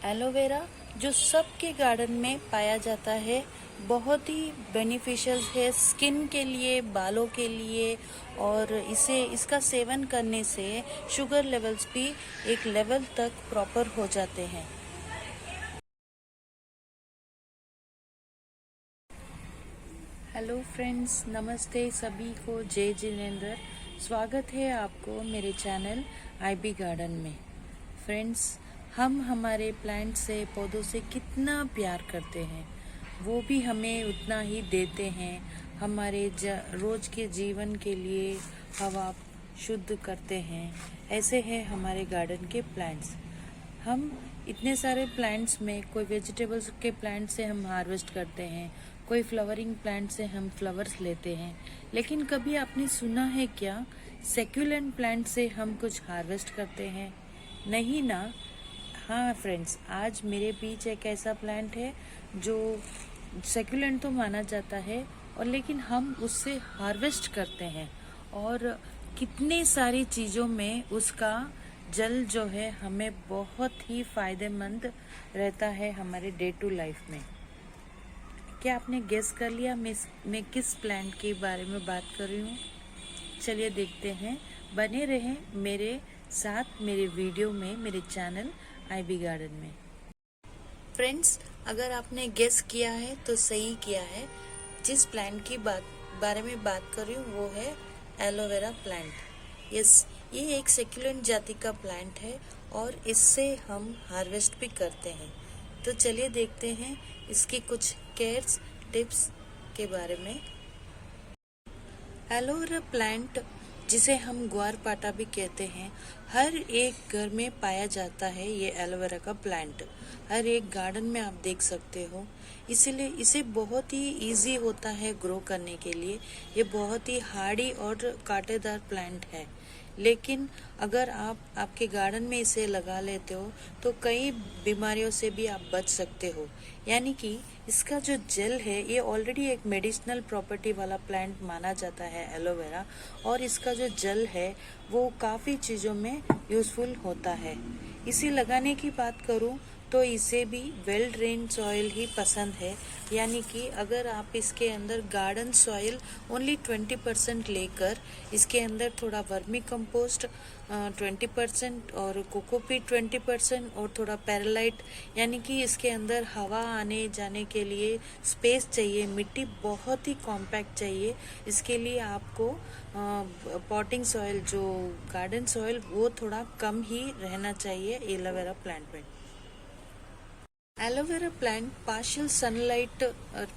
Aloe vera जो सबके garden में पाया जाता है, बहुत ही बेनिफिशियल है स्किन के लिए, बालों के लिए। और इसका सेवन करने से शुगर लेवल्स भी एक लेवल तक प्रॉपर हो जाते हैं। हेलो फ्रेंड्स, नमस्ते सभी को, जय जिनेंद्र। स्वागत है आपको मेरे चैनल आईबी गार्डन में। फ्रेंड्स, हम हमारे प्लांट से, पौधों से कितना प्यार करते हैं, वो भी हमें उतना ही देते हैं। हमारे रोज के जीवन के लिए हवा शुद्ध करते हैं। ऐसे हैं हमारे गार्डन के प्लांट्स। हम इतने सारे प्लांट्स में कोई वेजिटेबल्स के प्लांट से हम हार्वेस्ट करते हैं, कोई फ्लावरिंग प्लांट से हम फ्लावर्स लेते हैं, लेकिन कभी आपने सुना है क्या सेक्युलेंट प्लांट से हम कुछ हार्वेस्ट करते हैं? नहीं ना। हाँ फ्रेंड्स, आज मेरे बीच एक ऐसा प्लांट है जो सेक्युलेंट तो माना जाता है, और लेकिन हम उससे हार्वेस्ट करते हैं। और कितने सारी चीज़ों में उसका जल जो है हमें बहुत ही फायदेमंद रहता है हमारे डे टू लाइफ में। क्या आपने गेस कर लिया मैं किस प्लांट के बारे में बात कर रही हूँ? चलिए देखते हैं। बने रहें मेरे साथ मेरे वीडियो में, मेरे चैनल आईबी गार्डन में। फ्रेंड्स, अगर आपने गेस किया है तो सही किया है। जिस प्लांट की बारे में बात कर रही हूँ वो है एलोवेरा प्लांट। यस, ये एक सेक्युलेंट जाति का प्लांट है और इससे हम हार्वेस्ट भी करते हैं। तो चलिए देखते हैं इसकी कुछ केयर्स टिप्स के बारे में। एलोवेरा प्लांट, जिसे हम ग्वारपाठा भी कहते हैं, हर एक घर में पाया जाता है। ये एलोवेरा का प्लांट हर एक गार्डन में आप देख सकते हो। इसीलिए इसे बहुत ही इजी होता है ग्रो करने के लिए। ये बहुत ही हार्डी और कांटेदार प्लांट है, लेकिन अगर आप आपके गार्डन में इसे लगा लेते हो तो कई बीमारियों से भी आप बच सकते हो। यानी कि इसका जो जेल है, ये ऑलरेडी एक मेडिसिनल प्रॉपर्टी वाला प्लांट माना जाता है एलोवेरा, और इसका जो जेल है वो काफ़ी चीज़ों में यूज़फुल होता है। इसे लगाने की बात करूँ तो इसे भी वेल ड्रेन सॉइल ही पसंद है। यानी कि अगर आप इसके अंदर गार्डन सॉइल ओनली 20% लेकर इसके अंदर थोड़ा वर्मी कंपोस्ट 20% और कोकोपीट 20% और थोड़ा पैरालाइट, यानी कि इसके अंदर हवा आने जाने के लिए स्पेस चाहिए, मिट्टी बहुत ही कॉम्पैक्ट चाहिए। इसके लिए आपको पॉटिंग सॉइल, जो गार्डन सॉइल, वो थोड़ा कम ही रहना चाहिए एलोवेरा प्लांट में। एलोवेरा प्लांट पार्शियल सनलाइट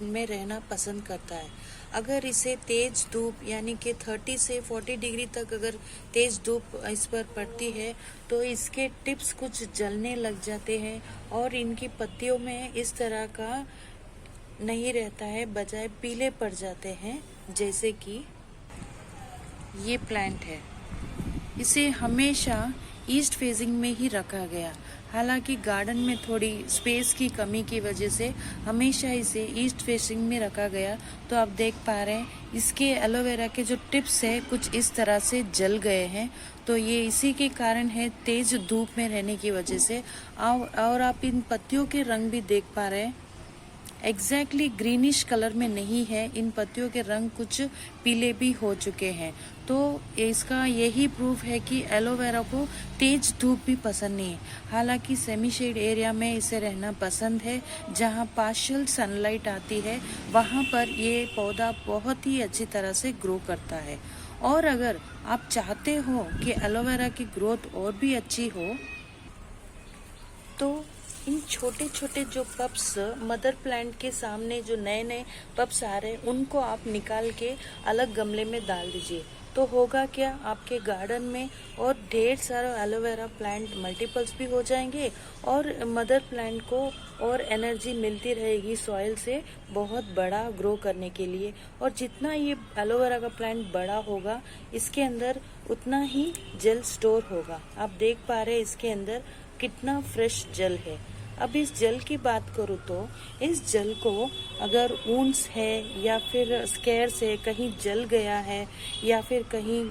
में रहना पसंद करता है। अगर इसे तेज धूप, यानी कि 30 से 40 डिग्री तक अगर तेज धूप इस पर पड़ती है तो इसके टिप्स कुछ जलने लग जाते हैं और इनकी पत्तियों में इस तरह का नहीं रहता है, बजाय पीले पड़ जाते हैं। जैसे कि ये प्लांट है, इसे हमेशा ईस्ट फेसिंग में ही रखा गया। हालांकि गार्डन में थोड़ी स्पेस की कमी की वजह से हमेशा इसे ईस्ट फेसिंग में रखा गया। तो आप देख पा रहे हैं इसके एलोवेरा के जो टिप्स है कुछ इस तरह से जल गए हैं। तो ये इसी के कारण है, तेज धूप में रहने की वजह से। और आप इन पत्तियों के रंग भी देख पा रहे हैं, एग्जैक्टली ग्रीनिश कलर में नहीं है। इन पत्तियों के रंग कुछ पीले भी हो चुके हैं। तो इसका यही प्रूफ है कि एलोवेरा को तेज धूप भी पसंद नहीं है। हालांकि सेमी शेड एरिया में इसे रहना पसंद है, जहां पार्शियल सनलाइट आती है वहां पर ये पौधा बहुत ही अच्छी तरह से ग्रो करता है। और अगर आप चाहते हो कि एलोवेरा की ग्रोथ और भी अच्छी हो तो इन छोटे छोटे जो पप्स मदर प्लांट के सामने जो नए नए पप्स आ रहे हैं उनको आप निकाल के अलग गमले में डाल दीजिए। तो होगा क्या, आपके गार्डन में और ढेर सारा एलोवेरा प्लांट मल्टीपल्स भी हो जाएंगे और मदर प्लांट को और एनर्जी मिलती रहेगी सॉइल से बहुत बड़ा ग्रो करने के लिए। और जितना ये एलोवेरा का प्लांट बड़ा होगा इसके अंदर उतना ही जल स्टोर होगा। आप देख पा रहे हैं इसके अंदर कितना फ्रेश जल है। अब इस जेल की बात करूँ तो इस जेल को अगर वुंड्स है या फिर स्केर्स है, कहीं जल गया है या फिर कहीं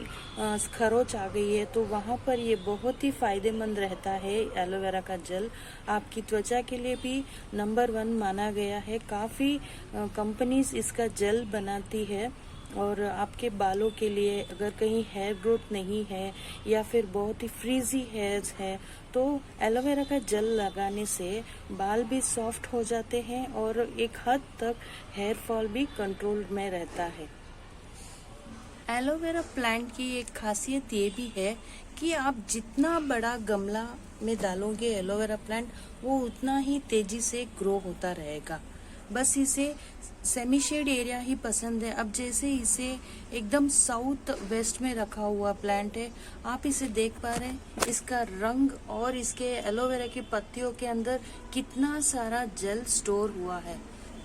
खरोच आ गई है, तो वहाँ पर ये बहुत ही फायदेमंद रहता है। एलोवेरा का जेल आपकी त्वचा के लिए भी नंबर 1 माना गया है। काफ़ी कंपनीज इसका जेल बनाती है और आपके बालों के लिए अगर कहीं हेयर ग्रोथ नहीं है या फिर बहुत ही फ्रीजी हेयर्स है तो एलोवेरा का जेल लगाने से बाल भी सॉफ्ट हो जाते हैं और एक हद तक हेयर फॉल भी कंट्रोल में रहता है। एलोवेरा प्लांट की एक खासियत ये भी है कि आप जितना बड़ा गमला में डालोगे एलोवेरा प्लांट वो उतना ही तेजी से ग्रो होता रहेगा। बस इसे सेमी शेड एरिया ही पसंद है। अब जैसे इसे एकदम साउथ वेस्ट में रखा हुआ प्लांट है, आप इसे देख पा रहे हैं इसका रंग और इसके एलोवेरा की पत्तियों के अंदर कितना सारा जेल स्टोर हुआ है।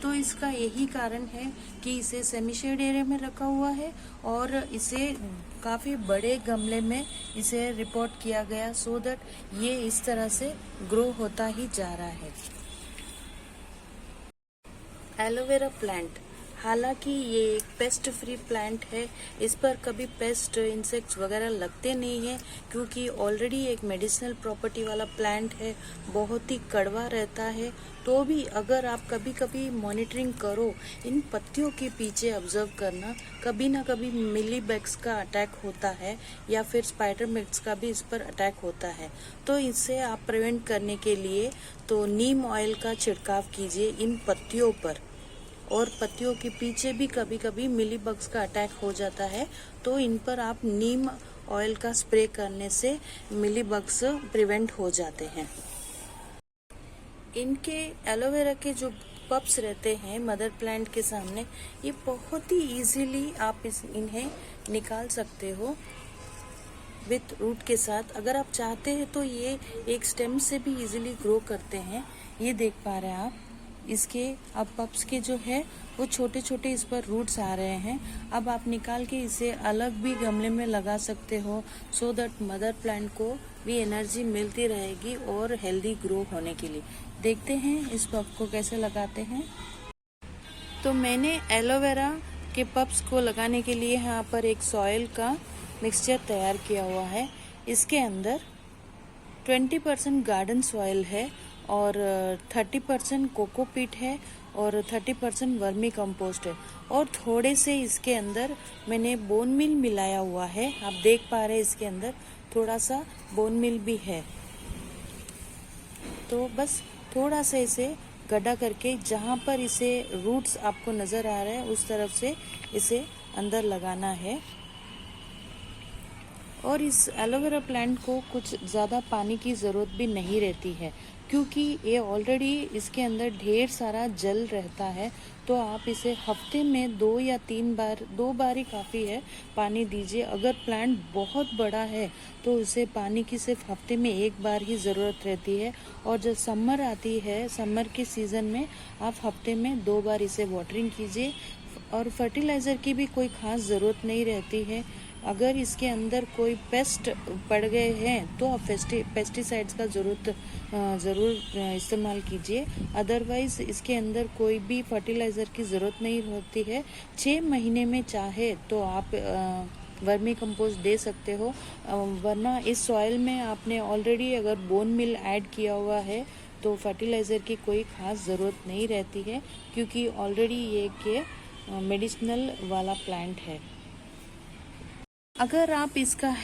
तो इसका यही कारण है कि इसे सेमी शेड एरिया में रखा हुआ है और इसे काफ़ी बड़े गमले में इसे रिपोर्ट किया गया सो दैट ये इस तरह से ग्रो होता ही जा रहा है। एलोवेरा प्लांट हालांकि ये एक पेस्ट फ्री प्लांट है, इस पर कभी पेस्ट इंसेक्ट्स वगैरह लगते नहीं हैं क्योंकि ऑलरेडी एक मेडिसिनल प्रॉपर्टी वाला प्लांट है, बहुत ही कड़वा रहता है। तो भी अगर आप कभी कभी मॉनिटरिंग करो, इन पत्तियों के पीछे ऑब्जर्व करना, कभी ना कभी मिलीबग्स का अटैक होता है या फिर स्पाइडर मिट्स का भी इस पर अटैक होता है। तो इससे आप प्रिवेंट करने के लिए तो नीम ऑयल का छिड़काव कीजिए इन पत्तियों पर। और पत्तियों के पीछे भी कभी कभी मिलीबग्स का अटैक हो जाता है, तो इन पर आप नीम ऑयल का स्प्रे करने से मिलीबग्स प्रिवेंट हो जाते हैं। इनके एलोवेरा के जो पप्स रहते हैं मदर प्लांट के सामने, ये बहुत ही इजीली आप इन्हें निकाल सकते हो विथ रूट के साथ। अगर आप चाहते हैं तो ये एक स्टेम से भी इजीली ग्रो करते हैं। ये देख पा रहे हैं आप, इसके अब पप्स के जो है वो छोटे छोटे इस पर रूट्स आ रहे हैं। अब आप निकाल के इसे अलग भी गमले में लगा सकते हो सो दैट मदर प्लांट को भी एनर्जी मिलती रहेगी और हेल्दी ग्रो होने के लिए। देखते हैं इस पप को कैसे लगाते हैं। तो मैंने एलोवेरा के पप्स को लगाने के लिए यहाँ पर एक सॉइल का मिक्सचर तैयार किया हुआ है। इसके अंदर 20% गार्डन सॉइल है और 30% कोकोपीट है और 30% वर्मी कंपोस्ट है और थोड़े से इसके अंदर मैंने बोन मिल मिलाया हुआ है। आप देख पा रहे हैं इसके अंदर थोड़ा सा बोन मिल भी है। तो बस थोड़ा सा इसे गड्ढा करके जहाँ पर इसे रूट्स आपको नज़र आ रहे हैं उस तरफ से इसे अंदर लगाना है। और इस एलोवेरा प्लांट को कुछ ज़्यादा पानी की ज़रूरत भी नहीं रहती है क्योंकि ये ऑलरेडी इसके अंदर ढेर सारा जल रहता है। तो आप इसे हफ्ते में 2 या 3 बार, 2 बार ही काफ़ी है, पानी दीजिए। अगर प्लांट बहुत बड़ा है तो उसे पानी की सिर्फ हफ्ते में 1 बार ही ज़रूरत रहती है। और जब समर आती है, समर के सीज़न में आप हफ्ते में 2 बार इसे वाटरिंग कीजिए। और फर्टिलाइज़र की भी कोई ख़ास ज़रूरत नहीं रहती है। अगर इसके अंदर कोई पेस्ट पड़ गए हैं तो आप पेस्टिसाइड्स का ज़रूर इस्तेमाल कीजिए। अदरवाइज़ इसके अंदर कोई भी फर्टिलाइज़र की ज़रूरत नहीं होती है। 6 महीने में चाहे तो आप वर्मी कंपोस्ट दे सकते हो, वरना इस सॉइल में आपने ऑलरेडी अगर बोन मिल ऐड किया हुआ है तो फर्टिलाइज़र की कोई ख़ास ज़रूरत नहीं रहती है क्योंकि ऑलरेडी ये के मेडिसिनल वाला प्लांट है। अगर आप इसका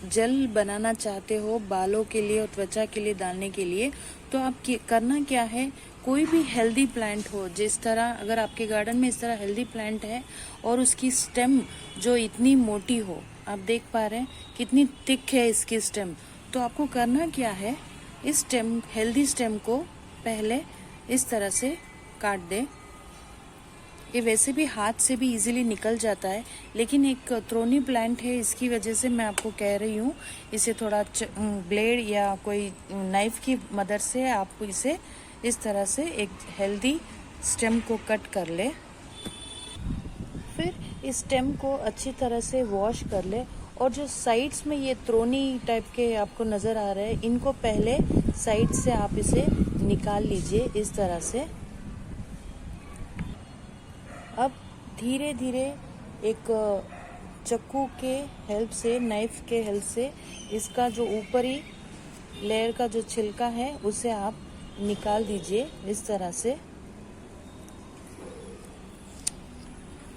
जेल बनाना चाहते हो बालों के लिए और त्वचा के लिए डालने के लिए, तो आप करना क्या है, कोई भी हेल्दी प्लांट हो, जिस तरह अगर आपके गार्डन में इस तरह हेल्दी प्लांट है और उसकी स्टेम जो इतनी मोटी हो, आप देख पा रहे हैं कितनी थिक है इसकी स्टेम, तो आपको करना क्या है, इस हेल्दी स्टेम को पहले इस तरह से काट दे। ये वैसे भी हाथ से भी इजीली निकल जाता है, लेकिन एक थ्रोनी प्लांट है, इसकी वजह से मैं आपको कह रही हूँ इसे थोड़ा ब्लेड या कोई नाइफ की मदद से आप इसे इस तरह से एक हेल्दी स्टेम को कट कर ले। फिर इस स्टेम को अच्छी तरह से वॉश कर ले और जो साइड्स में ये त्रोनी टाइप के आपको नज़र आ रहे हैं, इनको पहले साइड से आप इसे निकाल लीजिए इस तरह से। अब धीरे धीरे एक चाकू के हेल्प से, नाइफ के हेल्प से इसका जो ऊपरी लेयर का जो छिलका है उसे आप निकाल दीजिए इस तरह से।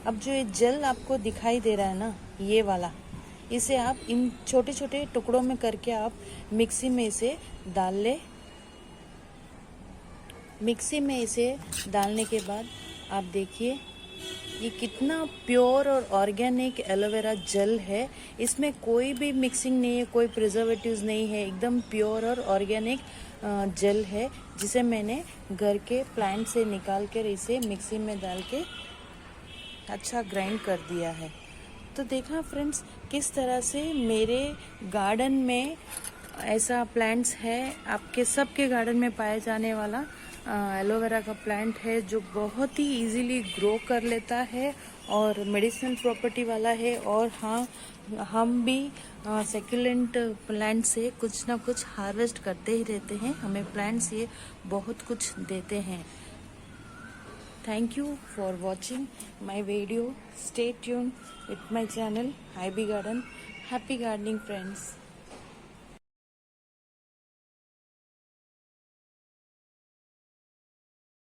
अब जो ये जेल आपको दिखाई दे रहा है ना, ये वाला, इसे आप इन छोटे छोटे टुकड़ों में करके आप मिक्सी में इसे डाल ले। मिक्सी में इसे डालने के बाद आप देखिए ये कितना प्योर और ऑर्गेनिक एलोवेरा जेल है। इसमें कोई भी मिक्सिंग नहीं है, कोई प्रिजर्वेटिव्स नहीं है, एकदम प्योर और ऑर्गेनिक जेल है, जिसे मैंने घर के प्लांट से निकाल कर इसे मिक्सी में डाल के अच्छा ग्राइंड कर दिया है। तो देखा फ्रेंड्स, किस तरह से मेरे गार्डन में ऐसा प्लांट्स है, आपके सबके गार्डन में पाए जाने वाला एलोवेरा का प्लांट है, जो बहुत ही इजीली ग्रो कर लेता है और मेडिसिनल प्रॉपर्टी वाला है। और हाँ, हम भी सेक्युलेंट प्लांट से कुछ ना कुछ हार्वेस्ट करते ही रहते हैं, हमें प्लांट्स ये बहुत कुछ देते हैं। Thank you for watching my video. Stay tuned with my channel, Ivy Garden. Happy gardening, friends.